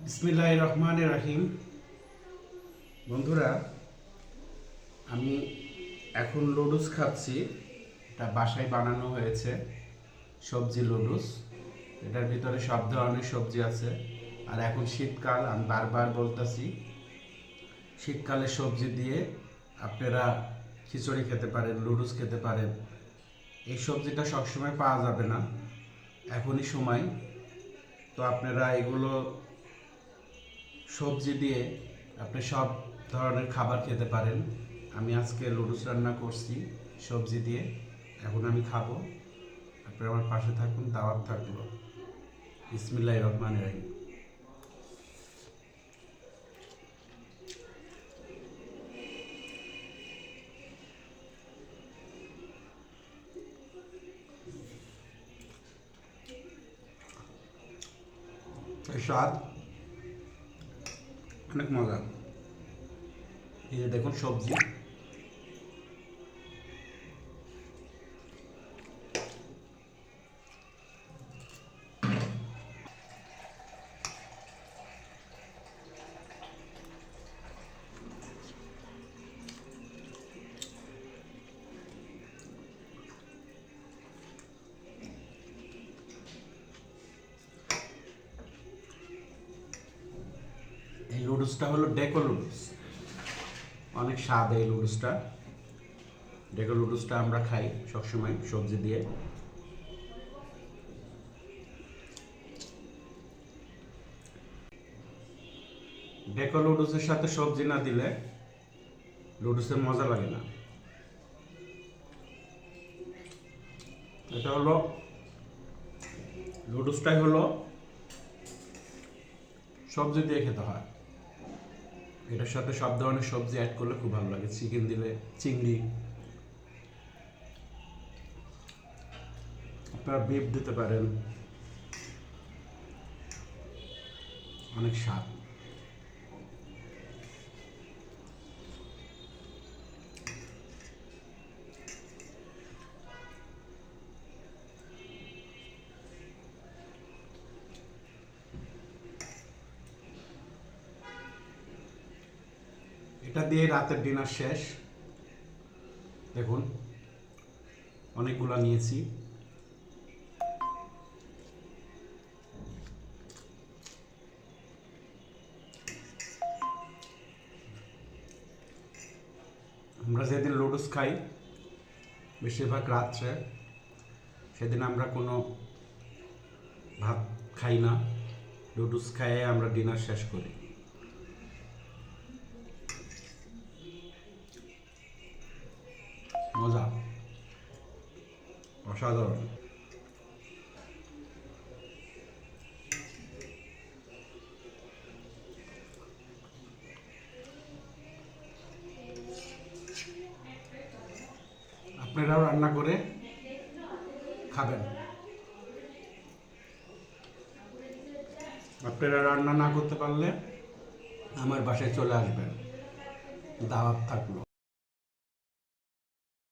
বিসমিল্লাহির রহমানির রহিম। বন্ধুরা, আমি এখন লুডুস খাচ্ছি। এটা বাসায় বানানো হয়েছে সবজি লুডুস। এটার ভিতরে সব ধরনের সবজি আছে। আর এখন শীতকাল, আমি বারবার বলতেছি, শীতকালে সবজি দিয়ে আপনারা খিচুড়ি খেতে পারেন, লুডুস খেতে পারেন। এই সবজিটা সবসময় পাওয়া যাবে না, এখনই সময়। তো আপনারা এগুলো সবজি দিয়ে আপনি সব ধরনের খাবার খেতে পারেন। আমি আজকে লুডুস রান্না করছি সবজি দিয়ে, এখন আমি খাবো। আপনারা আমার পাশে থাকুন, দাওয়াত থাকলো। বিসমিল্লাহির রহমানির রহিম। এই স্বাদ অনেক মজা। এই যে দেখুন সবজি, এই লুডুসটা হলো ডেকো লুডুস। অনেক স্বাদ এই লুডুসটা। ডেকো লুডুসটা আমরা খাই সবসময় সবজি দিয়ে। ডেকো লুডুসের সাথে সবজি না দিলে লুডুসের মজা লাগে না। এটা হলো লুডুসটাই হলো সবজি দিয়ে খেতে হয়। এটার সাথে সব ধরনের সবজি অ্যাড করলে খুব ভালো লাগে। চিকেন দিলে, চিংড়ি, আপনারা বিফ দিতে পারেন। অনেক স্বাদ। এটা দিয়ে রাতের ডিনার শেষ। দেখুন অনেকগুলা নিয়েছি। আমরা যেদিন লুডুস খাই বেশিরভাগ রাত্রে, সেদিন আমরা কোনো ভাত খাই না, লুডুস খাইয়ে আমরা ডিনার শেষ করি। মজা অসাধারণ। আপনারাও রান্না করে খাবেন। আপনারা রান্না না করতে পারলে আমার বাসায় চলে আসবেন, দাওয়াত থাকলো।